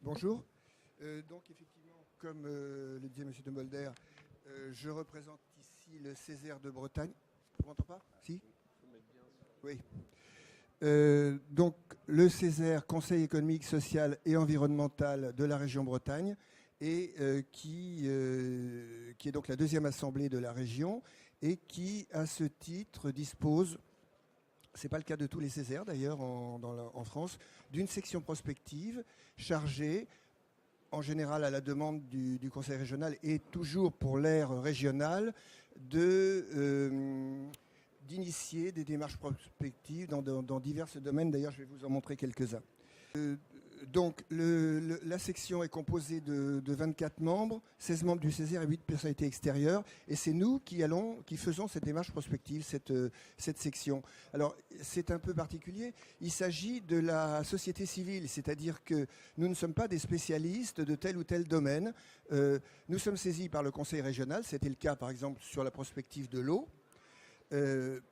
Bonjour. Donc effectivement, comme le disait M. de Molder, je représente ici le Césaire de Bretagne. Tu m'entends pas? Si? Oui. Donc le Césaire, Conseil économique, social et environnemental de la région Bretagne, et qui est donc la deuxième assemblée de la région, et qui, à ce titre, dispose, ce n'est pas le cas de tous les Césaires d'ailleurs en France, d'une section prospective chargée, en général à la demande du Conseil régional et toujours pour l'aire régionale, d'initier des démarches prospectives dans divers domaines. D'ailleurs, je vais vous en montrer quelques-uns. Donc, la section est composée de 24 membres, 16 membres du Césaire et 8 personnalités extérieures. Et c'est nous qui faisons cette démarche prospective, cette section. Alors, c'est un peu particulier. Il s'agit de la société civile, c'est-à-dire que nous ne sommes pas des spécialistes de tel ou tel domaine. Nous sommes saisis par le Conseil régional, c'était le cas par exemple sur la prospective de l'eau,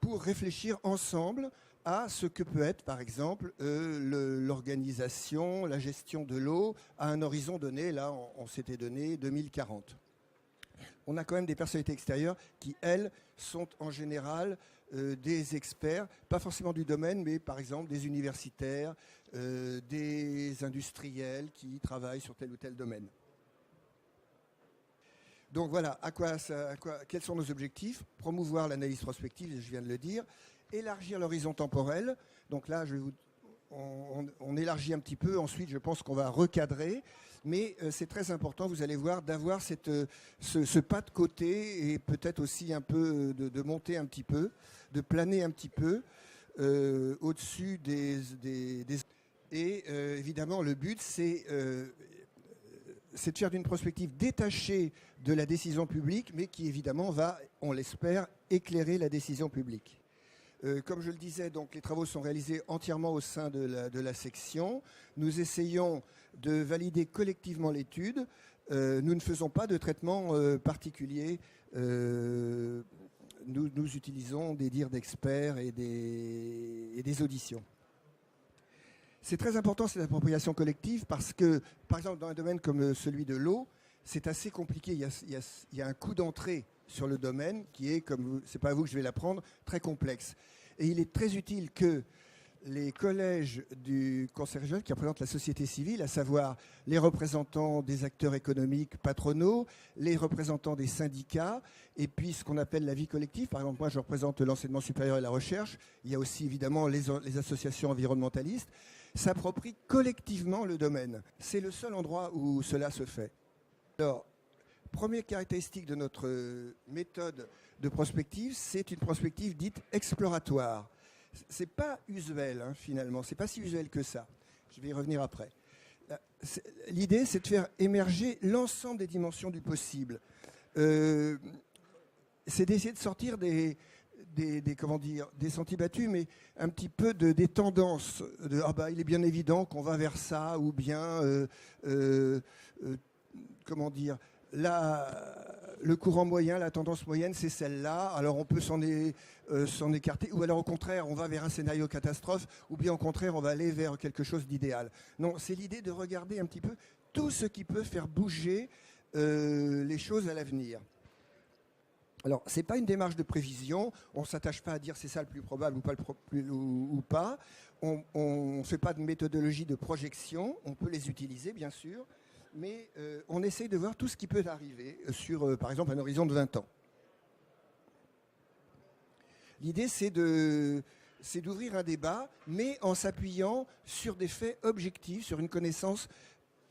pour réfléchir ensemble à ce que peut être, par exemple, l'organisation, la gestion de l'eau à un horizon donné. Là, on s'était donné 2040. On a quand même des personnalités extérieures qui, elles, sont en général des experts, pas forcément du domaine, mais par exemple des universitaires, des industriels qui travaillent sur tel ou tel domaine. Donc voilà, quels sont nos objectifs? Promouvoir l'analyse prospective, je viens de le dire. Élargir l'horizon temporel. Donc là, on élargit un petit peu. Ensuite, je pense qu'on va recadrer. Mais c'est très important, vous allez voir, d'avoir ce pas de côté et peut-être aussi un peu de monter un petit peu, de planer un petit peu au-dessus des... Et évidemment, le but, c'est de faire d'une prospective détachée de la décision publique, mais qui évidemment va, on l'espère, éclairer la décision publique. Comme je le disais, donc, les travaux sont réalisés entièrement au sein de la section. Nous essayons de valider collectivement l'étude. Nous ne faisons pas de traitement particulier. Nous utilisons des dires d'experts et des auditions. C'est très important cette appropriation collective parce que, par exemple, dans un domaine comme celui de l'eau, c'est assez compliqué. Il y a un coût d'entrée sur le domaine qui est, comme c'est pas à vous que je vais l'apprendre, très complexe. Et il est très utile que les collèges du Conseil régional qui représentent la société civile, à savoir les représentants des acteurs économiques patronaux, les représentants des syndicats, et puis ce qu'on appelle la vie collective. Par exemple, moi, je représente l'enseignement supérieur et la recherche. Il y a aussi, évidemment, les associations environnementalistes, s'approprient collectivement le domaine. C'est le seul endroit où cela se fait. Alors, première caractéristique de notre méthode de prospective, c'est une prospective dite exploratoire. C'est pas usuel, hein, finalement. C'est pas si usuel que ça. Je vais y revenir après. L'idée, c'est de faire émerger l'ensemble des dimensions du possible. C'est d'essayer de sortir des sentiers battus, mais un petit peu des tendances. Il est bien évident qu'on va vers ça, ou bien, le courant moyen, la tendance moyenne, c'est celle-là. Alors on peut s'en écarter, ou alors au contraire, on va vers un scénario catastrophe, ou bien au contraire, on va aller vers quelque chose d'idéal. Non, c'est l'idée de regarder un petit peu tout ce qui peut faire bouger les choses à l'avenir. Alors, ce n'est pas une démarche de prévision, on ne s'attache pas à dire c'est ça le plus probable ou pas. On ne fait pas de méthodologie de projection, on peut les utiliser bien sûr, mais on essaye de voir tout ce qui peut arriver sur, par exemple, un horizon de 20 ans. L'idée, c'est d'ouvrir un débat, mais en s'appuyant sur des faits objectifs, sur une connaissance,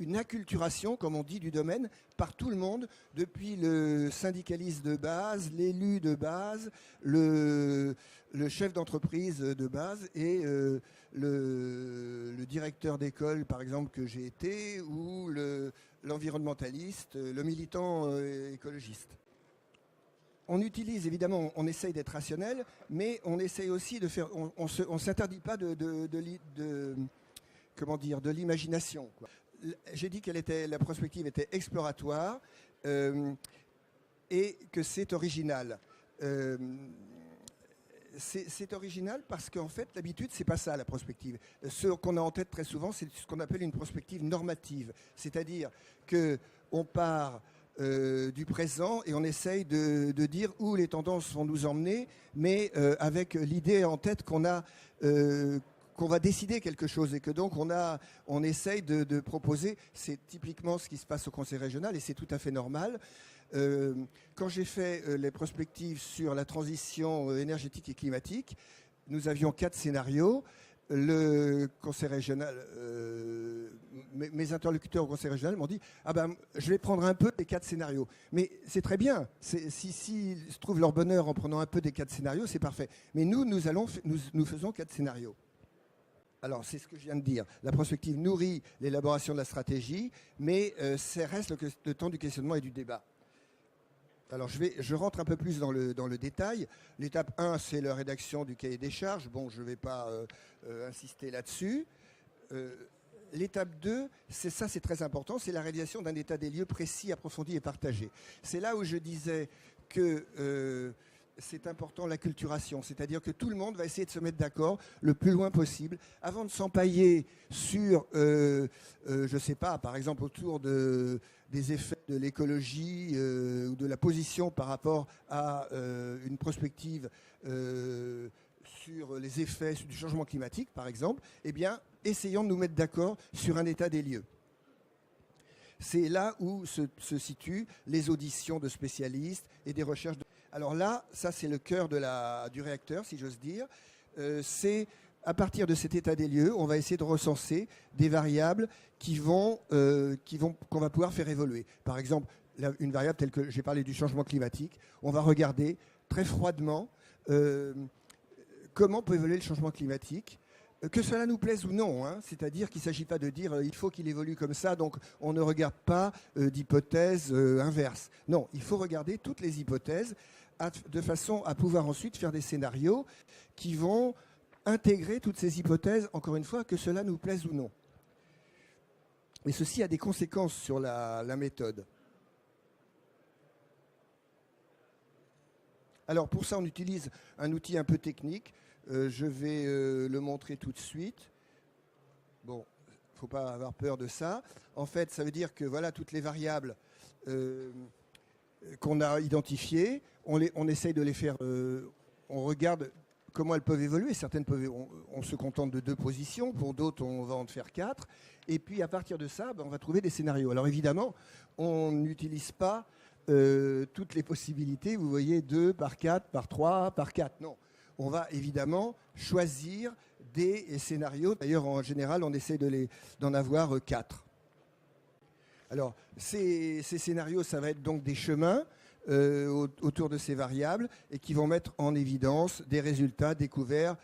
une acculturation, comme on dit, du domaine, par tout le monde, depuis le syndicaliste de base, l'élu de base, le chef d'entreprise de base et le directeur d'école, par exemple, que j'ai été, ou l'environnementaliste, le militant écologiste. On utilise, évidemment, on essaye d'être rationnel, mais on essaye aussi de faire, on ne s'interdit pas de l'imagination, quoi. J'ai dit que la prospective était exploratoire et que c'est original. c'est original parce qu'en fait, l'habitude, c'est pas ça, la prospective. Ce qu'on a en tête très souvent, c'est ce qu'on appelle une prospective normative. C'est-à-dire qu'on part du présent et on essaye de dire où les tendances vont nous emmener, mais avec l'idée en tête qu'on va décider quelque chose et que donc on essaye de proposer. C'est typiquement ce qui se passe au Conseil régional et c'est tout à fait normal. Quand j'ai fait les prospectives sur la transition énergétique et climatique, nous avions 4 scénarios. Le Conseil régional, mes interlocuteurs au Conseil régional m'ont dit « Ah ben, je vais prendre un peu des 4 scénarios. » Mais c'est très bien. S'ils trouvent leur bonheur en prenant un peu des 4 scénarios, c'est parfait. Mais nous faisons 4 scénarios. Alors, c'est ce que je viens de dire. La prospective nourrit l'élaboration de la stratégie, mais ça reste le temps du questionnement et du débat. Alors, je rentre un peu plus dans le détail. L'étape 1, c'est la rédaction du cahier des charges. Bon, je ne vais pas insister là-dessus. L'étape 2, c'est très important, c'est la réalisation d'un état des lieux précis, approfondi et partagé. C'est là où je disais que c'est important l'acculturation, c'est-à-dire que tout le monde va essayer de se mettre d'accord le plus loin possible avant de s'empailler sur, je ne sais pas, par exemple autour des effets de l'écologie ou de la position par rapport à une prospective sur les effets du changement climatique, par exemple, eh bien, essayons de nous mettre d'accord sur un état des lieux. C'est là où se situent les auditions de spécialistes et des recherches. Alors là, ça c'est le cœur du réacteur, si j'ose dire. C'est à partir de cet état des lieux, on va essayer de recenser des variables qu'on va pouvoir faire évoluer. Par exemple, une variable telle que j'ai parlé du changement climatique, on va regarder très froidement comment peut évoluer le changement climatique. Que cela nous plaise ou non, hein, c'est-à-dire qu'il ne s'agit pas de dire il faut qu'il évolue comme ça, donc on ne regarde pas d'hypothèse inverse. Non, il faut regarder toutes les hypothèses de façon à pouvoir ensuite faire des scénarios qui vont intégrer toutes ces hypothèses, encore une fois, que cela nous plaise ou non. Et ceci a des conséquences sur la méthode. Alors pour ça, on utilise un outil un peu technique. Je vais le montrer tout de suite. Bon, il ne faut pas avoir peur de ça. En fait, ça veut dire que voilà toutes les variables qu'on a identifiées, on essaye de les faire, on regarde comment elles peuvent évoluer. Certaines on se contente de 2 positions, pour d'autres on va en faire 4. Et puis à partir de ça, on va trouver des scénarios. Alors évidemment, on n'utilise pas toutes les possibilités. Vous voyez 2 par 4, par 3, par 4. Non. On va évidemment choisir des scénarios. D'ailleurs, en général, on essaie d'en avoir 4. Alors, ces scénarios, ça va être donc des chemins autour de ces variables et qui vont mettre en évidence des résultats découverts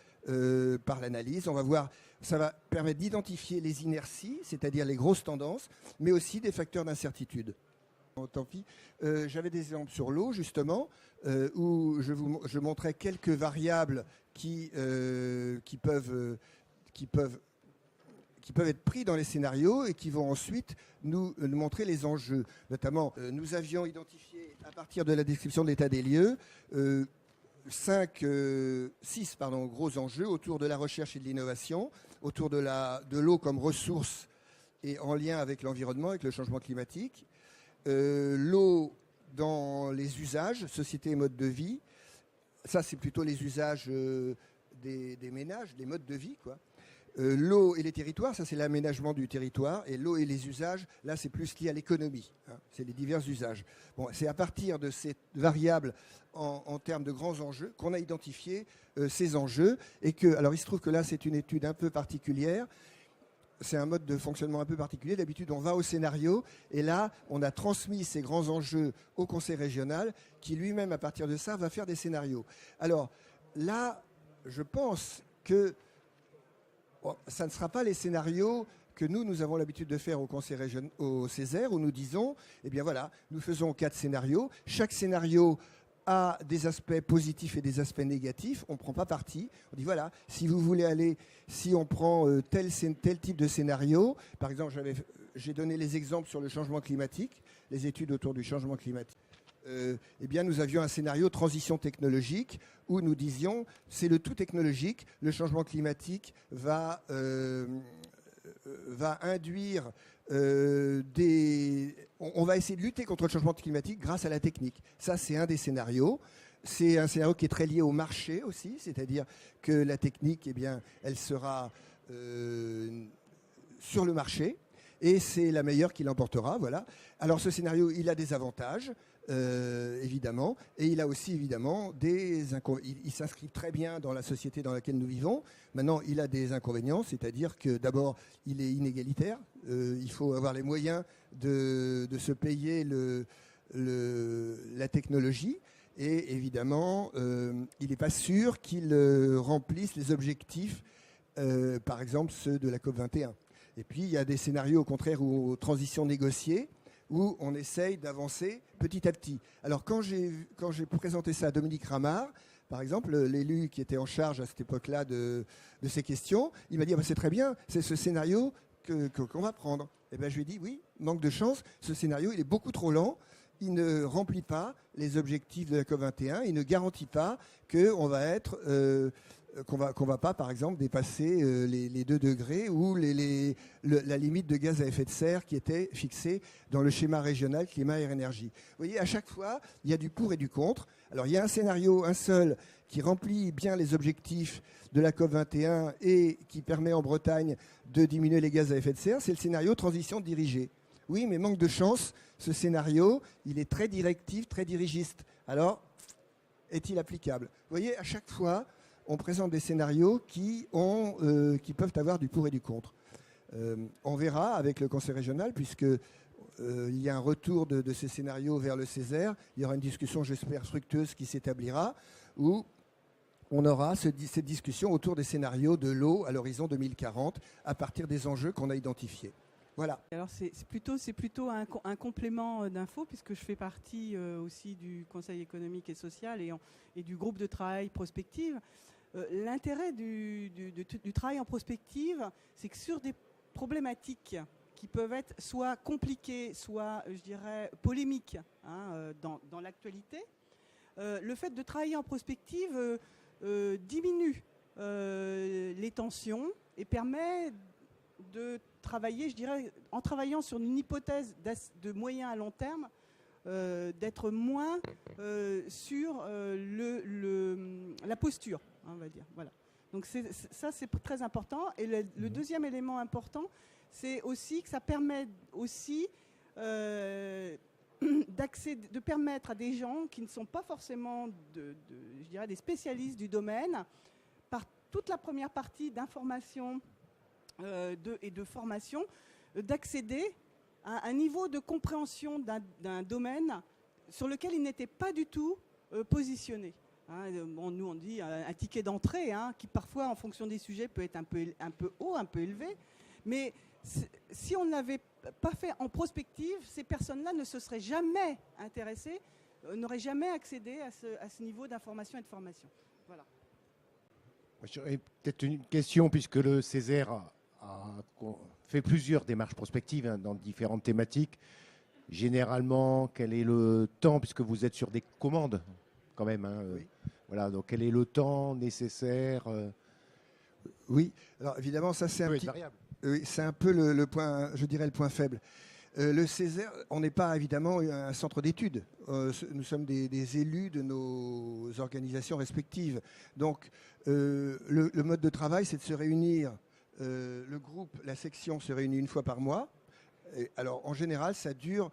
par l'analyse. On va voir, ça va permettre d'identifier les inerties, c'est-à-dire les grosses tendances, mais aussi des facteurs d'incertitude. Tant pis. J'avais des exemples sur l'eau, justement, où je montrais quelques variables qui peuvent être pris dans les scénarios et qui vont ensuite nous montrer les enjeux. Notamment, nous avions identifié, à partir de la description de l'état des lieux, 6 gros enjeux autour de la recherche et de l'innovation, autour de l'eau comme ressource et en lien avec l'environnement, avec le changement climatique. L'eau dans les usages, société et mode de vie. Ça, c'est plutôt les usages des ménages, des modes de vie, quoi. L'eau et les territoires, ça c'est l'aménagement du territoire. Et l'eau et les usages, là c'est plus lié à l'économie, hein, c'est les divers usages. Bon, c'est à partir de ces variables en termes de grands enjeux qu'on a identifié ces enjeux. Et que, alors il se trouve que là c'est une étude un peu particulière. C'est un mode de fonctionnement un peu particulier. D'habitude, on va au scénario et là, on a transmis ces grands enjeux au Conseil régional qui lui-même, à partir de ça, va faire des scénarios. Alors là, je pense que ça ne sera pas les scénarios que nous avons l'habitude de faire au Conseil régional, au Césaire, où nous disons, eh bien voilà, nous faisons 4 scénarios. Chaque scénario a des aspects positifs et des aspects négatifs. On ne prend pas parti. On dit voilà, si vous voulez aller, si on prend tel type de scénario, par exemple, j'ai donné les exemples sur le changement climatique, les études autour du changement climatique. eh bien, nous avions un scénario transition technologique où nous disions c'est le tout technologique, le changement climatique va induire on va essayer de lutter contre le changement climatique grâce à la technique. Ça, c'est un des scénarios. C'est un scénario qui est très lié au marché aussi, c'est-à-dire que la technique, eh bien, elle sera sur le marché et c'est la meilleure qui l'emportera. Voilà. Alors ce scénario, il a des avantages, évidemment, et il a aussi évidemment il s'inscrit très bien dans la société dans laquelle nous vivons. Maintenant, il a des inconvénients, c'est-à-dire que d'abord, il est inégalitaire. Il faut avoir les moyens de se payer la technologie. Et évidemment, il n'est pas sûr qu'il remplisse les objectifs, par exemple ceux de la COP21. Et puis, il y a des scénarios, au contraire, aux transitions négociées, où on essaye d'avancer petit à petit. Alors, quand j'ai présenté ça à Dominique Ramard, par exemple, l'élu qui était en charge à cette époque-là de ces questions, il m'a dit c'est très bien, c'est ce scénario qu'on va prendre. Et bien, je lui ai dit oui, manque de chance, ce scénario, il est beaucoup trop lent. Il ne remplit pas les objectifs de la COP21. Il ne garantit pas qu'on va être, qu'on va pas, par exemple, dépasser les 2 degrés ou la limite de gaz à effet de serre qui était fixée dans le schéma régional climat et énergie. Vous voyez, à chaque fois, il y a du pour et du contre. Alors, il y a un scénario, un seul, qui remplit bien les objectifs de la COP21 et qui permet en Bretagne de diminuer les gaz à effet de serre. C'est le scénario transition dirigée. Oui, mais manque de chance, ce scénario, il est très directif, très dirigiste. Alors, est-il applicable? Vous voyez, à chaque fois, on présente des scénarios qui peuvent avoir du pour et du contre. On verra avec le Conseil régional, puisque il y a un retour de ces scénarios vers le Césaire. Il y aura une discussion, j'espère, fructueuse qui s'établira, où on aura cette discussion autour des scénarios de l'eau à l'horizon 2040, à partir des enjeux qu'on a identifiés. Voilà. Alors c'est plutôt un complément d'infos, puisque je fais partie aussi du Conseil économique et social et du groupe de travail prospective. L'intérêt du travail en prospective, c'est que sur des problématiques qui peuvent être soit compliquées, soit, je dirais, polémiques dans l'actualité, le fait de travailler en prospective diminue les tensions et permet de travailler, je dirais, en travaillant sur une hypothèse de moyen à long terme, d'être moins sur la posture, on va dire. Voilà. Donc ça, c'est très important. Et le deuxième élément important, c'est aussi que ça permet aussi de permettre à des gens qui ne sont pas forcément je dirais, des spécialistes du domaine, par toute la première partie d'information et de formation, d'accéder à un niveau de compréhension d'un domaine sur lequel ils n'étaient pas du tout positionnés. Nous, on dit un ticket d'entrée, qui parfois, en fonction des sujets, peut être un peu haut, un peu élevé. Mais si on ne l'avait pas fait en prospective, ces personnes-là ne se seraient jamais intéressées, n'auraient jamais accédé à ce niveau d'information et de formation. Voilà. J'aurais peut-être une question, puisque le Césaire a fait plusieurs démarches prospectives dans différentes thématiques. Généralement, quel est le temps, puisque vous êtes sur des commandes quand même, oui. Voilà, donc quel est le temps nécessaire Oui, alors évidemment, ça c'est c'est un peu le point, je dirais le point faible. Le Césaire, on n'est pas évidemment un centre d'études. Nous sommes des élus de nos organisations respectives. Donc, le mode de travail, c'est de se réunir. Le groupe, la section se réunit une fois par mois. Et alors, en général, ça dure...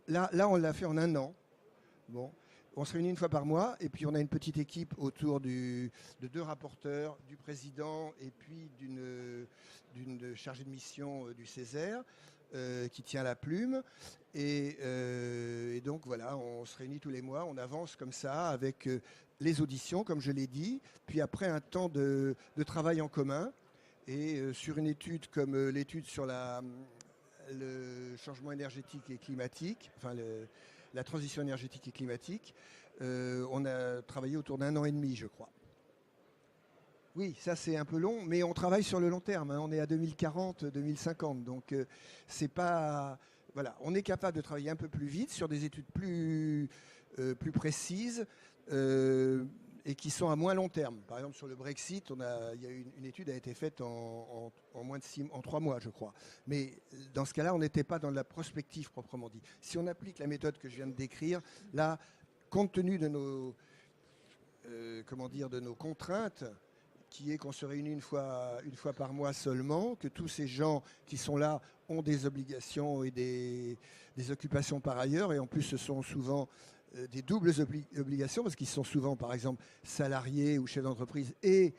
Là, on l'a fait en 1 an. Bon. On se réunit une fois par mois et puis on a une petite équipe autour de 2 rapporteurs, du président et puis d'une chargée de mission du Césaire qui tient la plume. Et donc voilà, on se réunit tous les mois, on avance comme ça avec les auditions, comme je l'ai dit, puis après un temps de travail en commun. Et sur une étude comme l'étude sur le changement énergétique et climatique, enfin la transition énergétique et climatique, on a travaillé autour d'1 an et demi, je crois. Oui, ça c'est un peu long, mais on travaille sur le long terme. On est à 2040, 2050, donc c'est pas Voilà, on est capable de travailler un peu plus vite sur des études plus précises et qui sont à moins long terme. Par exemple, sur le Brexit, il y a une étude a été faite en moins de 3 mois, je crois. Mais dans ce cas-là, on n'était pas dans la prospective proprement dit. Si on applique la méthode que je viens de décrire, là, compte tenu de nos contraintes, qui est qu'on se réunit une fois par mois seulement, que tous ces gens qui sont là ont des obligations et des occupations par ailleurs, et en plus ce sont souvent des doubles obligations, parce qu'ils sont souvent par exemple salariés ou chefs d'entreprise et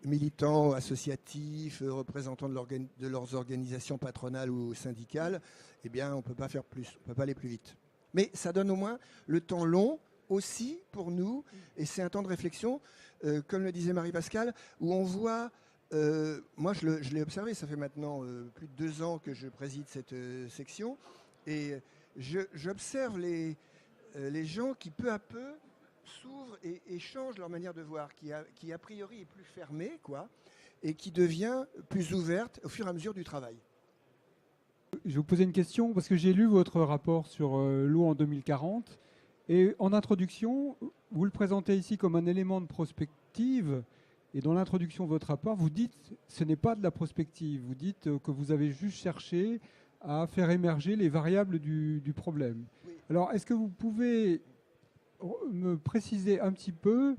militants associatifs, représentants de leurs organisations patronales ou syndicales, eh bien on ne peut pas faire plus, on ne peut pas aller plus vite. Mais ça donne au moins le temps long aussi pour nous, et c'est un temps de réflexion, comme le disait Marie-Pascale, où on voit, moi je l'ai observé, ça fait maintenant plus de 2 ans que je préside cette section, et j'observe les gens qui peu à peu s'ouvrent et changent leur manière de voir, qui a priori est plus fermée, quoi, et qui devient plus ouverte au fur et à mesure du travail. Je vais vous poser une question, parce que j'ai lu votre rapport sur l'eau en 2040, et en introduction, vous le présentez ici comme un élément de prospective, et dans l'introduction de votre rapport, vous dites que ce n'est pas de la prospective, vous dites que vous avez juste cherché à faire émerger les variables du problème. Oui. Alors, est-ce que vous pouvez me préciser un petit peu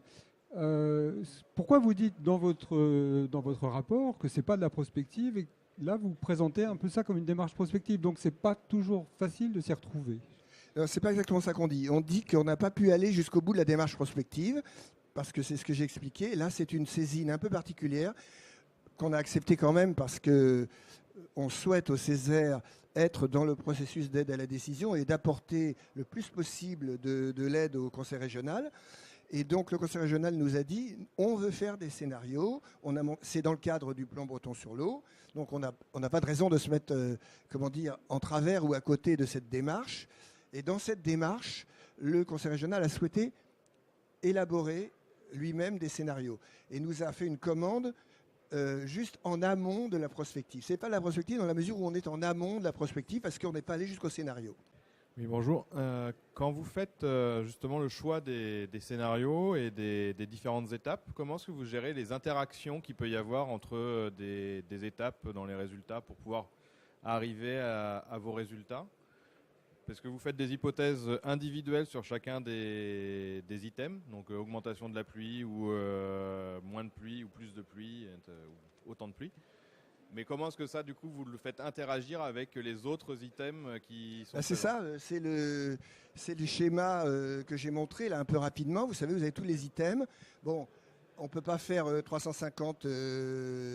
pourquoi vous dites dans votre rapport que ce n'est pas de la prospective, et là, vous présentez un peu ça comme une démarche prospective, donc ce n'est pas toujours facile de s'y retrouver. C'est pas exactement ça qu'on dit. On dit qu'on n'a pas pu aller jusqu'au bout de la démarche prospective, parce que c'est ce que j'ai expliqué. Là, c'est une saisine un peu particulière qu'on a acceptée quand même parce qu'on souhaite au Césaire être dans le processus d'aide à la décision et d'apporter le plus possible de l'aide au Conseil régional. Et donc le Conseil régional nous a dit, on veut faire des scénarios, c'est dans le cadre du plan breton sur l'eau, donc on n'a pas de raison de se mettre en travers ou à côté de cette démarche. Et dans cette démarche, le Conseil régional a souhaité élaborer lui-même des scénarios et nous a fait une commande juste en amont de la prospective. Ce n'est pas la prospective dans la mesure où on est en amont de la prospective parce qu'on n'est pas allé jusqu'au scénario. Oui, bonjour. Quand vous faites justement le choix des scénarios et des différentes étapes, comment est-ce que vous gérez les interactions qu'il peut y avoir entre des étapes dans les résultats pour pouvoir arriver à vos résultats ? Parce que vous faites des hypothèses individuelles sur chacun des items, donc augmentation de la pluie ou moins de pluie ou plus de pluie, ou autant de pluie. Mais comment est-ce que ça, du coup, vous le faites interagir avec les autres items qui sont... C'est ça, c'est le schéma que j'ai montré là un peu rapidement. Vous savez, vous avez tous les items. Bon, on ne peut pas faire 350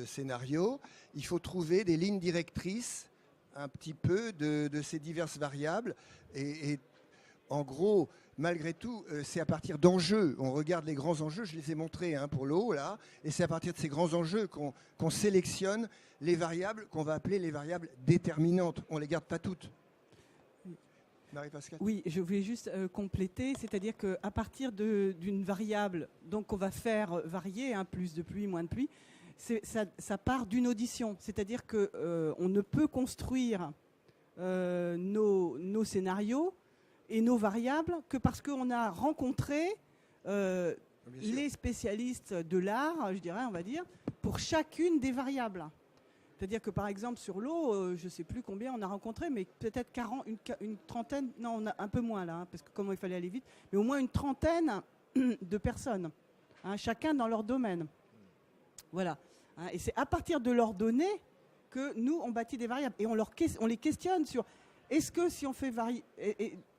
scénarios. Il faut trouver des lignes directrices un petit peu de ces diverses variables. Et en gros, malgré tout, c'est à partir d'enjeux. On regarde les grands enjeux, je les ai montrés pour l'eau, là. Et c'est à partir de ces grands enjeux qu'on sélectionne les variables qu'on va appeler les variables déterminantes. On ne les garde pas toutes. Marie-Pascale ? Oui, je voulais juste compléter, c'est-à-dire qu'à partir d'une variable, donc on va faire varier, plus de pluie, moins de pluie, ça part d'une audition. C'est-à-dire qu'on ne peut construire nos scénarios et nos variables que parce qu'on a rencontré les spécialistes de l'art, je dirais, on va dire, pour chacune des variables. C'est-à-dire que, par exemple, sur l'eau, je ne sais plus combien on a rencontré, mais peut-être une trentaine, non, on a un peu moins là, parce que comment il fallait aller vite, mais au moins une trentaine de personnes, chacun dans leur domaine. Voilà. Et c'est à partir de leurs données que nous, on bâtit des variables. Et on les questionne sur, est-ce que si on fait varier,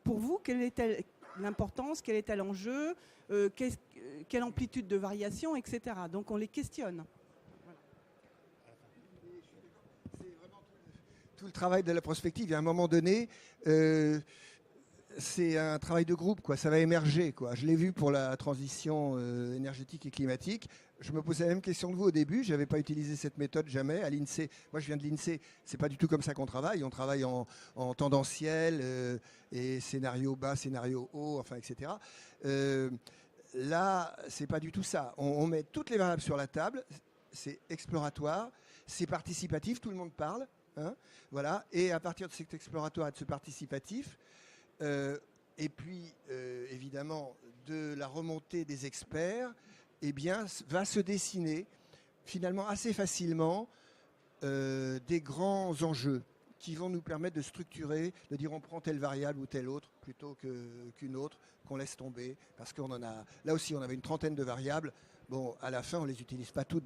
pour vous, quelle est l'importance, quel est l'enjeu, quelle amplitude de variation, etc. Donc on les questionne. Tout le travail de la prospective, à un moment donné, c'est un travail de groupe, quoi. Ça va émerger, quoi. Je l'ai vu pour la transition énergétique et climatique. Je me posais la même question que vous au début. Je n'avais pas utilisé cette méthode jamais. À l'INSEE, moi je viens de l'INSEE, c'est pas du tout comme ça qu'on travaille. On travaille en tendanciel et scénario bas, scénario haut, enfin, etc. Là, c'est pas du tout ça. On met toutes les variables sur la table. C'est exploratoire, c'est participatif, tout le monde parle. hein, voilà. Et à partir de cet exploratoire et de ce participatif, et puis évidemment de la remontée des experts, eh bien, va se dessiner finalement assez facilement des grands enjeux qui vont nous permettre de structurer, de dire on prend telle variable ou telle autre plutôt qu'une autre qu'on laisse tomber, parce qu'on en a, là aussi on avait une trentaine de variables. Bon, à la fin on les utilise pas toutes.